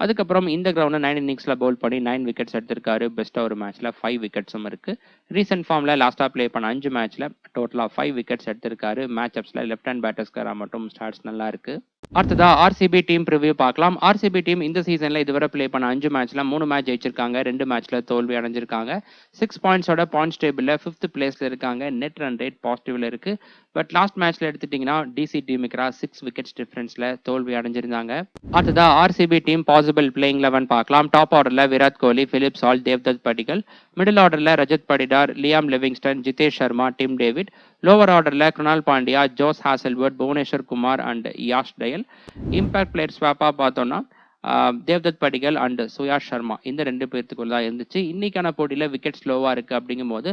அதுக்கப்புறம் இந்த கிரவுண்டில் 9 இன்னிங்ஸில் பவுல் பண்ணி 9 விக்கெட்ஸ் எடுத்திருக்காரு. பெஸ்ட்டாக ஒரு மேட்ச்சில் 5 விக்கெட்ஸும் இருக்குது. ரீசெண்ட் ஃபார்மில் லாஸ்ட்டாக ப்ளே பண்ண 5 மேட்ச்சில் டோட்டலாக 5 விக்கெட்ஸ் எடுத்திருக்காரு. மேட்சப்ஸில் லெஃப்ட் ஹேண்ட் பேட்டர்ஸ்க்கு மட்டும் ஸ்டாட்ஸ் நல்லா இருக்குது. அடுத்ததா ஆர்சிபி டீம் ப்ரிவியூ பார்க்கலாம். ஆர்சிபி டீம் இந்த சீசனில் இதுவரை ப்ளே பண்ண 5 மேட்ச்சில் 3 மேட்ச் ஜெயிச்சிருக்காங்க. 2 மேட்ச்சில் தோல்வி அடைஞ்சிருக்காங்க. 6 பாயிண்ட்ஸோட பாயிண்ட்ஸ் டேபிளில் 5th பிளேஸில் இருக்காங்க. நெட் ரன் ரேட் பாசிட்டிவில் இருக்குது. பட் லாஸ்ட் மேட்ச்சில் எடுத்துட்டிங்கன்னா டிசி டீமுக்கு 6 விக்கெட்ஸ் டிஃப்ரென்ஸில் தோல்வி அடைஞ்சிருந்தாங்க. அடுத்ததா ஆர்சிபி டீம் பாசிபிள் பிளேயிங் 11 பார்க்கலாம். டாப் ஆர்டரில் Virat Kohli, Phil Salt, Devdutt Padikkal. Middle ஆர்டரில் Rajat Patidar, Liam Livingstone, Jitesh Sharma, Tim David. Lower ஆர்டரில் Krunal Pandya, Josh Hazlewood, Bhuvneshwar Kumar and Yash Dayal. Impact player ஸ்வாப்பாக பார்த்தோன்னா தேவ்தத் படிகல் அண்ட் சுயாஷ் சர்மா இந்த 2 பேர்த்துக்குள்ள தான் இருந்துச்சு. இன்னைக்கான போட்டியில் விக்கெட் ஸ்லோவாக இருக்குது அப்படிங்கும்போது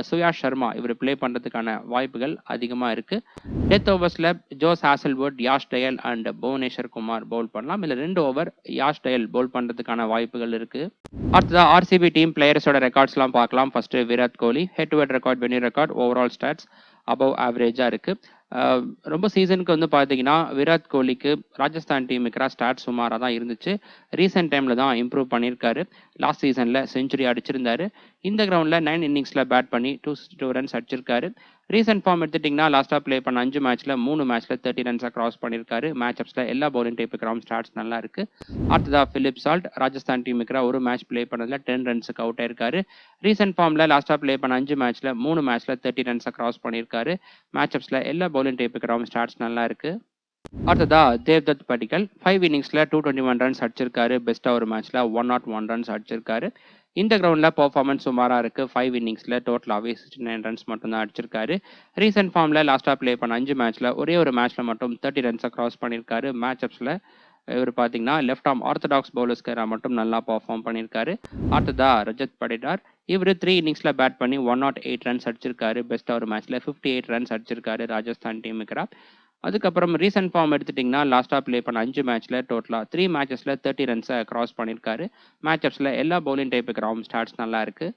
சுயாஷ் சர்மா இவர் ப்ளே பண்ணுறதுக்கான வாய்ப்புகள் அதிகமாக இருக்குது. டெத் ஓவர்ஸில் Josh Hazlewood, Yash Dayal and Bhuvneshwar Kumar bowl பண்ணலாம். இல்லை 2 ஓவர் யாஷ் டயல் பவுல் பண்ணுறதுக்கான வாய்ப்புகள் இருக்குது. அடுத்ததாக ஆர்சிபி டீம் பிளேயர்ஸோட ரெக்கார்ட்ஸ்லாம் பார்க்கலாம். First Virat Kohli. Head to head record, venue record, overall stats above ஆவரேஜாக இருக்குது. ரொம்ப சீசனுக்கு பார்த்தீங்கன்னா விராட் கோலிக்கு ராஜஸ்தான் டீமுக்கு ஸ்டாட் சுமாராக தான் இருந்துச்சு. ரீசெண்ட் டைமில் தான் இம்ப்ரூவ் பண்ணியிருக்காரு. லாஸ்ட் சீசனில் செஞ்சுரி அடிச்சிருந்தாரு. இந்த கிரவுண்டில் 9 இன்னிங்ஸில் பேட் பண்ணி 262 ரன்ஸ் அடிச்சிருக்காரு. ரீசெண்ட் ஃபார்ம் எடுத்துட்டிங்கன்னா லாஸ்ட்டாக ப்ளே பண்ண 5 மேட்ச்சில் 3 மேட்ச்சில் 30 ரன்ஸாக கிராஸ் பண்ணியிருக்காரு. மேட்சப்ஸில் எல்லா பவுலிங் டைப்புக்கு ஸ்டாட்ஸ் நல்லா இருக்குது. அடுத்ததாக பிலிப் சால்ட். ராஜஸ்தான் டீமுக்கு ஒரு மேட்ச் ப்ளே பண்ணதில் 10 ரன்ஸுக்கு அவுட் ஆயிருக்காரு. ரீசெண்ட் ஃபார்மில் லாஸ்ட்டாக ப்ளே பண்ண 5 மேட்ச்சில் 3 மேட்ச்சில் 30 ரன்ஸாக கிராஸ் பண்ணியிருக்காரு. மேட்சப்ஸில் எல்லா பவுலிங் டைப்புக்கு ஸ்டாட்ஸ் நல்லா இருக்குது. அடுத்ததா தேவ்தத் படிக்கல். 5 இன்னிங்ஸில் 221 ரன்ஸ் அடிச்சிருக்காரு. பெஸ்ட்டாக ஒரு மேட்ச்சில் 101 ரன்ஸ் அடிச்சிருக்காரு. இந்த கிரவுண்டில் பர்ஃபார்மன்ஸ் சுமாராக இருக்குது. 5 இன்னிங்ஸில் டோட்டலாகவே 69 ரன்ஸ் மட்டும் தான் அடிச்சிருக்காரு. ரீசெண்ட் ஃபார்மில் லாஸ்ட்டாக ப்ளே பண்ண 5 மேட்ச்சில் ஒரே ஒரு மேட்ச்சில் மட்டும் 30 ரன்ஸை கிராஸ் பண்ணியிருக்காரு. மேட்சப்ஸில் இவர் பார்த்தீங்கன்னா லெஃப்ட் ஆர்ம் ஆர்த்தடாக்ஸ் பவுலர்ஸ்க்கு மட்டும் நல்லா பர்ஃபார்ம் பண்ணியிருக்காரு. அடுத்ததா ரஜத் படிடார். இவர் 3 இன்னிங்ஸில் பேட் பண்ணி 108 ரன்ஸ் அடிச்சிருக்காரு. பெஸ்ட் ஒரு மேட்ச்சில் 58 ரன்ஸ் அடிச்சிருக்காரு ராஜஸ்தான் டீமுக்கு. அதுக்கப்புறம் ரீசெண்ட் ஃபார்ம் எடுத்துட்டிங்கன்னா லாஸ்ட்டாக ப்ளே பண்ண 5 மேட்ச்சில் டோட்டலாக 3 மேட்சஸில் 30 ரன்ஸை கிராஸ் பண்ணியிருக்காரு. மேட்சப்ஸில் எல்லா பவுலிங் டைப்புக்கு ராம் ஸ்டாட்ஸ் நல்லா இருக்குது.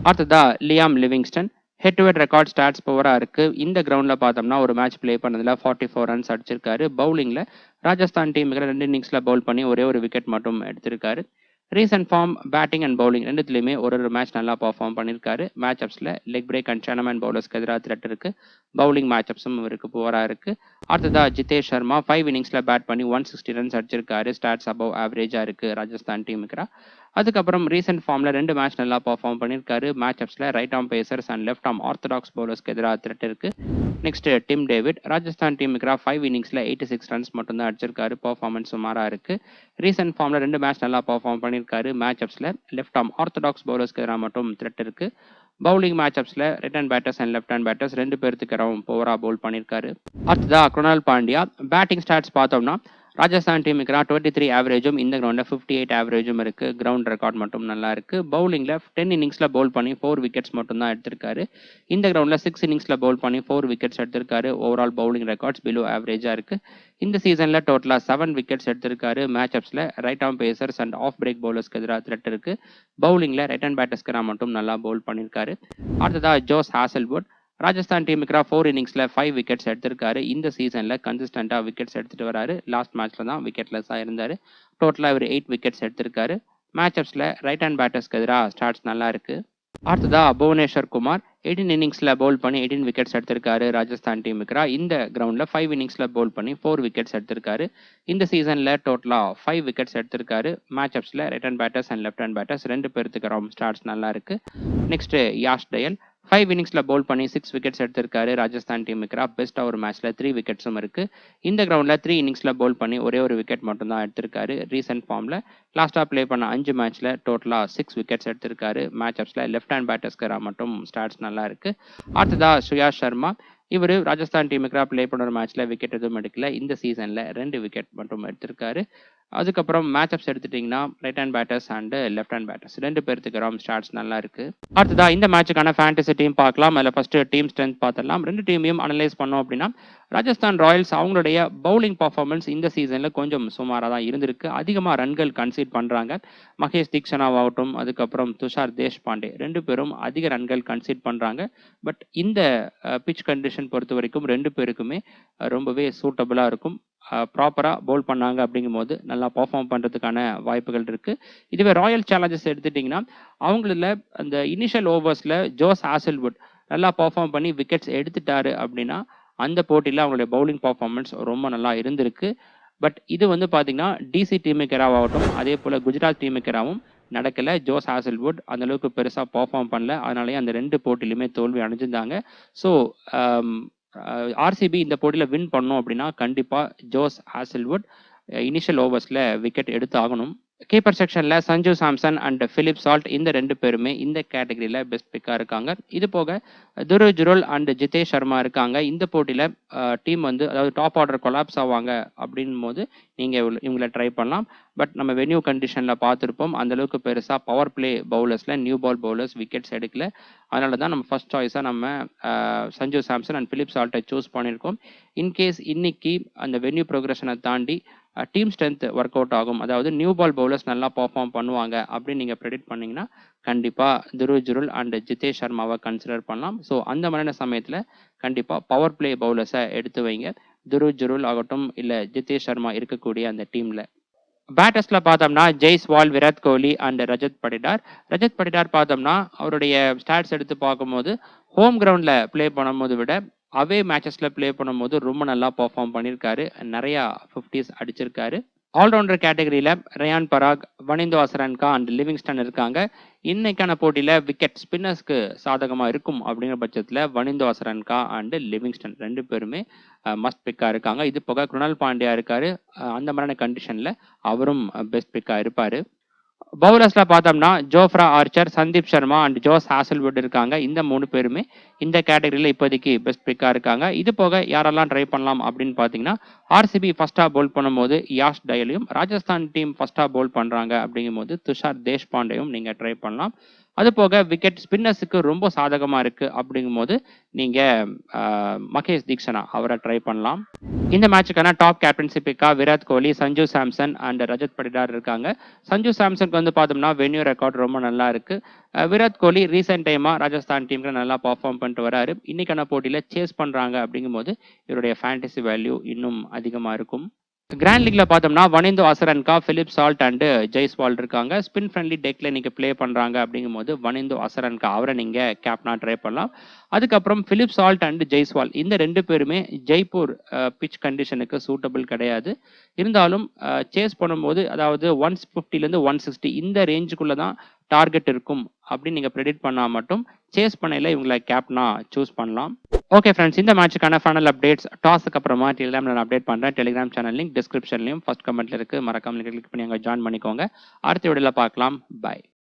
அடுத்ததா Liam Livingstone. Head to head record stats பவராக இருக்குது. இந்த கிரவுண்டில் பார்த்தோம்னா ஒரு மேட்ச் ப்ளே பண்ணதில் 44 ரன்ஸ் அடிச்சிருக்காரு. பவுலிங்கில் ராஜஸ்தான் டீமுக்கு 2 இன்னிங்ஸில் பவுல் பண்ணி ஒரே ஒரு விக்கெட் மட்டும் எடுத்திருக்காரு. Recent form batting and bowling ரெண்டுத்துலையுமே ஒரு மேட்ச் நல்லா பர்ஃபார்ம் பண்ணியிருக்காரு. மேட்சப்ஸில் லெக் பிரேக் அண்ட் சேனமேன் பவுலர்ஸ்க்கு எதிராக த்ரெட் இருக்குது. பவுலிங் மேட்சப்ஸும் இவருக்கு புவராக இருக்குது. அடுத்ததா ஜிதேஷ் சர்மா 5 இன்னிங்ஸில் பேட் பண்ணி 160 ரன்ஸ் அடிச்சிருக்காரு. ஸ்டாட்ஸ் அபவ் ஆவரேஜாக இருக்குது ராஜஸ்தான் டீமுக்கு. அதுக்கப்புறம் ரீசெண்ட் ஃபார்மில் 2 மேட்ச் நல்லா பர்ஃபார்ம் பண்ணியிருக்காரு. மேட்சப்ஸில் right arm pacers and left arm orthodox பவுலர்ஸ்க்கு எதிராக த்ரெட் இருக்குது. Next Tim David. ராஜஸ்தான் டீமுக்கு 5 இன்னிங்ஸில் 86 ரன்ஸ் மட்டும் தான் அடிச்சிருக்காரு. பர்ஃபார்மன்ஸ் சுமாராக இருக்குது. ரீசெண்ட் ஃபார்மில் 2 மேட்ச் நல்லா பர்ஃபார்ம் பண்ணியிருக்காரு. மேட்சப்ஸில் லெஃப்ட் ஆர்ம் ஆர்த்தடாக்ஸ் பவுலர்ஸ்க்கு எதிராக மட்டும் த்ரெட் இருக்குது. பவுலிங் மேட்சப்ஸில் right hand batters and left hand batters 2 பேர்த்துக்கு பவராக பவுல் பண்ணியிருக்காரு. அடுத்ததா குணால் பாண்டியா. பேட்டிங் ஸ்டாட்ஸ் பார்த்தோம்னா ராஜஸ்தான் டீமுக்கு 23 ஆவரேஜும் இந்த கிரவுண்டில் 58 ஆவரேஜும் இருக்குது. கிரவுண்ட் ரெக்கார்ட் மட்டும் நல்லா இருக்குது. பவுலிங்கில் 10 இன்னிங்ஸில் பவுல் பண்ணி 4 விக்கெட்ஸ் மட்டும் தான் எடுத்திருக்காரு. இந்த கிரவுண்டில் 6 இன்னிங்ஸில் பவுல் பண்ணி 4 விக்கெட்ஸ் எடுத்திருக்காரு. ஓவரால் பவுலிங் ரெக்கார்ட்ஸ் பிலோ ஆவரேஜாக இருக்குது. இந்த சீசனில் டோட்டலாக 7 விக்கெட்ஸ் எடுத்திருக்காரு. மேட்சப்ஸில் right arm pacers and off break பவுலர்ஸ்க்கு எதிராக த்ரெட் இருக்குது. பவுலிங்கில் ரைட் ஹேண்ட் பேட்டர்ஸ்க்கு மட்டும் நல்லா பவுல் பண்ணியிருக்காரு. அடுத்ததா ஜோஸ் ஹாசல்வுட். ராஜஸ்தான் டீமுக்கு 4 இன்னிங்ஸில் 5 விக்கெட்ஸ் எடுத்திருக்காரு. இந்த சீசனில் கன்சிஸ்டண்டாக விக்கெட்ஸ் எடுத்துகிட்டு வராரு. லாஸ்ட் மேட்ச்சில் தான் விக்கெட்லெஸ்ஸாக இருந்தார். டோட்டலாக இவர் 8 விக்கெட்ஸ் எடுத்திருக்காரு. மேட்சப்ஸில் ரைட் ஹேண்ட் பேட்டர்ஸ்க்கு எதிராக ஸ்டாட்ஸ் நல்லா இருக்குது. அடுத்ததா புவனேஸ்வர் குமார் 18 இன்னிங்ஸில் பவுல் பண்ணி 18 விக்கெட்ஸ் எடுத்திருக்காரு ராஜஸ்தான் டீமுக்கு. இந்த கிரவுண்டில் 5 இன்னிங்ஸில் பவுல் பண்ணி 4 விக்கெட்ஸ் எடுத்திருக்காரு. இந்த சீசனில் டோட்டலாக 5 விக்கெட்ஸ் எடுத்திருக்காரு. மேட்சப்ஸில் right hand batters and left hand batters 2 பேர்த்துக்கு ஸ்டாட்ஸ் நல்லா இருக்குது. நெக்ஸ்ட் யாஷ் டயல் 5 இன்னிங்ஸில் பவுல் பண்ணி 6 விக்கெட்ஸ் எடுத்திருக்காரு ராஜஸ்தான் டீமுக்கு. பெஸ்ட் ஒரு மேட்ச்சில் 3 விக்கெட்ஸும் இருக்குது. இந்த கிரவுண்டில் 3 இன்னிங்ஸில் பவுல் பண்ணி ஒரே ஒரு விக்கெட் மட்டும் தான் எடுத்திருக்காரு. ரீசெண்ட் ஃபார்மில் லாஸ்ட்டாக ப்ளே பண்ண 5 மேட்ச்சில் டோட்டலாக 6 விக்கெட்ஸ் எடுத்திருக்காரு. மேட்சப்ஸில் லெஃப்ட் ஹேண்ட் பேட்டர்ஸ்க்கு மட்டும் ஸ்டாட்ஸ் நல்லா இருக்குது. அடுத்ததா சுயாஷ் சர்மா. இவர் ராஜஸ்தான் டீமுக்கு ப்ளே பண்ண ஒரு மேட்ச்சில் விக்கெட் எதுவும் எடுக்கல. இந்த சீசனில் 2 விக்கெட் மட்டும் எடுத்திருக்காரு. அதுக்கப்புறம் மேட்சப்ஸ் எடுத்துட்டிங்கன்னா right hand batters and left hand batters 2 பேர்த்துக்கு ஸ்டாட்ஸ் நல்லா இருக்குது. அடுத்ததா இந்த மேட்சுக்கான ஃபேண்டசி டீம் பார்க்கலாம். அதில் ஃபஸ்ட்டு டீம் ஸ்ட்ரென்த் பார்த்துடலாம். 2 டீமையும் அனலைஸ் பண்ணோம் அப்படின்னா ராஜஸ்தான் ராயல்ஸ் அவங்களுடைய பவுலிங் பர்ஃபார்மன்ஸ் இந்த சீசனில் கொஞ்சம் சுமாராக தான் இருந்திருக்கு. அதிகமாக ரன்கள் கன்சீட் பண்ணுறாங்க. மகேஷ் தீக்ஷனாவாகட்டும் அதுக்கப்புறம் துஷார் தேஷ்பாண்டே 2 பேரும் அதிக ரன்கள் கன்சீட் பண்ணுறாங்க. பட் இந்த பிச் கண்டிஷன் பொறுத்த வரைக்கும் 2 பேருக்குமே ரொம்பவே சூட்டபுளாக இருக்கும். ப்ராப்பராக பவுல் பண்ணாங்க அப்படிங்கும்போது நல்லா பர்ஃபார்ம் பண்ணுறதுக்கான வாய்ப்புகள் இருக்குது. இதுவே ராயல் சேலஞ்சர்ஸ் எடுத்துட்டிங்கன்னா அவங்கள அந்த இனிஷியல் ஓவர்ஸில் ஜோஸ் ஹாசல்வுட் நல்லா பர்ஃபார்ம் பண்ணி விக்கெட்ஸ் எடுத்துட்டாரு அப்படின்னா அந்த போட்டியில் அவங்களுடைய பவுலிங் பர்ஃபார்மன்ஸ் ரொம்ப நல்லா இருந்திருக்கு. பட் இது பார்த்தீங்கன்னா டிசி டீமுக்கெராவாகட்டும் அதே போல் குஜராத் டீமுக்கெராவும் நடக்கலை. ஜோஸ் ஹாசல்வுட் அந்தளவுக்கு பெருசாக பர்ஃபார்ம் பண்ணல. அதனாலேயே அந்த 2 போட்டிலையுமே தோல்வி அடைஞ்சிருந்தாங்க. ஸோ ஆர்சிபி இந்த போட்டியில் வின் பண்ணோம் அப்படின்னா கண்டிப்பாக ஜோஸ் ஹாசல்வுட் இனிஷியல் ஓவர்ஸில் விக்கெட் எடுத்து ஆகணும். கீப்பர் செக்ஷனில் Sanju Samson and Philip Salt இந்த 2 பேருமே இந்த கேட்டகரியில் பெஸ்ட் பிக்காக இருக்காங்க. இது போக துருவ் ஜுரல் அண்ட் ஜிதேஷ் சர்மா இருக்காங்க. இந்த போட்டியில் டீம் அதாவது டாப் ஆர்டர் கொலாப்ஸ் ஆவாங்க அப்படின் போது நீங்கள் இவங்களை ட்ரை பண்ணலாம். பட் நம்ம வென்யூ கண்டிஷனில் பார்த்துருப்போம் அந்தளவுக்கு பெருசாக பவர் பிளே பவுலர்ஸில் நியூ பால் பவுலர்ஸ் விக்கெட்ஸ் எடுக்கல. அதனால தான் நம்ம ஃபர்ஸ்ட் சாய்ஸாக நம்ம சஞ்சு சாம்சன் அண்ட் ஃபிலிப் சால்ட்டை சூஸ் பண்ணியிருக்கோம். இன்கேஸ் இன்னைக்கு அந்த வென்யூ ப்ரோக்ரஷனை தாண்டி டீம் ஸ்ட்ரென்த் ஒர்க் அவுட் ஆகும், அதாவது நியூ பால் பவுலர்ஸ் நல்லா பர்ஃபார்ம் பண்ணுவாங்க அப்படின்னு நீங்கள் ப்ரெடிக்ட் பண்ணிங்கன்னா கண்டிப்பாக துருவ் ஜுரல் அண்ட் ஜிதேஷ் சர்மாவை கன்சிடர் பண்ணலாம். ஸோ அந்த மாதிரியான சமயத்தில் கண்டிப்பாக பவர் பிளே பவுலர்ஸை எடுத்து வைங்க. துருவ் ஜுரல் ஆகட்டும் இல்லை ஜிதேஷ் சர்மா இருக்கக்கூடிய அந்த டீமில். பேட்டர்ஸில் பார்த்தோம்னா ஜெய்ஸ்வால், விராட் கோலி அண்ட் ரஜத் படிடார். ரஜத் படிடார் பார்த்தோம்னா அவருடைய ஸ்டாட்ஸ் எடுத்து பார்க்கும்போது ஹோம் கிரவுண்டில் ப்ளே பண்ணும்போது விட அவே மேட்சஸில் ப்ளே பண்ணும்போது ரொம்ப நல்லா பர்ஃபார்ம் பண்ணியிருக்காரு. நிறையா 50s அடிச்சிருக்காரு. All rounder category Riyan Parag, Wanindu Hasaranga and Livingstone இருக்காங்க. இன்னைக்கான போட்டியில் விக்கெட் ஸ்பின்னர்ஸ்க்கு சாதகமாக இருக்கும் அப்படிங்கிற பட்சத்தில் வனிந்து அசரன்கா அண்ட் லிவிங்ஸ்டன் 2 பேருமே மஸ்ட் பிக்காக இருக்காங்க. இது போக குணால் பாண்டியா இருக்காரு. அந்த மாதிரியான கண்டிஷனில் அவரும் பெஸ்ட் பிக்காக இருப்பார். பவுலர்ஸ்ல பார்த்தோம்னா Jofra Archer, Sandeep Sharma and Jose Hazlewood இருக்காங்க. இந்த 3 பேருமே இந்த கேட்டகரியில இப்போதைக்கு பெஸ்ட் பிக்கா இருக்காங்க. இது போக யாரெல்லாம் ட்ரை பண்ணலாம் அப்படின்னு பார்த்தீங்கன்னா, ஆர்சிபி ஃபர்ஸ்ட் ஆஃப் பவுல் பண்ணும்போது யாஷ் டயலையும், Rajasthan team first off bowl பண்றாங்க அப்படிங்கும்போது துஷார் தேஷ்பாண்டேயும் நீங்க ட்ரை பண்ணலாம். அது போக விக்கெட் ஸ்பின்னர்ஸுக்கு ரொம்ப சாதகமா இருக்கு அப்படிங்கும்போது நீங்க மகேஷ் தீக்ஷனா அவரை ட்ரை பண்ணலாம். இந்த மேட்சுக்கான டாப் கேப்டன்சி பிக்கா விராட் கோலி, சஞ்சு சாம்சன் அண்ட் ரஜத் படிடார் இருக்காங்க. சஞ்சு சாம்சனுக்கு வந்து பார்த்தோம்னா வென்யூ ரெக்கார்ட் ரொம்ப நல்லா இருக்கு. விராட் கோலி ரீசெண்ட் டைமா ராஜஸ்தான் டீமுக்கு நல்லா பர்ஃபார்ம் பண்ணிட்டு வராரு. இன்னைக்கான போட்டியில சேஸ் பண்றாங்க அப்படிங்கும்போது இவருடைய ஃபேண்டசி வேல்யூ இன்னும் அதிகமா இருக்கும். கிராண்ட் லீக்ல பார்த்தோம்னா Wanindu Hasaranga, Phil Salt and Jaiswal இருக்காங்க. ஸ்பின் ஃப்ரெண்ட்லி டெக்ல நீங்க ப்ளே பண்றாங்க அப்படிங்கும்போது வனிந்து அசரன்கா அவரை நீங்க கேப்டனா ட்ரை பண்ணலாம். அதுக்கப்புறம் பிலிப் சால்ட் அண்ட் ஜெய்ஸ்வால் இந்த 2 பேருமே ஜெய்ப்பூர் பிச் கண்டிஷனுக்கு சூட்டபிள் கிடையாது. இருந்தாலும் சேஸ் பண்ணும்போது அதாவது 150லேருந்து 160 இந்த ரேஞ்சுக்குள்ள தான் டார்கெட் இருக்கும் அப்படின்னு நீங்க ப்ரெடிக்ட் பண்ணா மட்டும் சேஸ் பண்ணையில இவங்களை கேப்டனா சூஸ் பண்ணலாம். ஓகே ஃப்ரெண்ட்ஸ், இந்த மேட்சுக்கான ஃபைனல் அப்டேட்ஸ் டாஸுக்கு அப்புறமா டெலிகிராம் நான் அப்டேட் பண்ணுறேன். டெலிகிராம் சேனல் லிங்க் டிஸ்கிரிப்ஷன்லையும் ஃபர்ஸ்ட் கமெண்ட்ல இருக்கு. மறக்காம கிளிக் பண்ணி அங்கே ஜாயின் பண்ணிக்கோங்க. அடுத்த வீடியோவில் பார்க்கலாம். பை.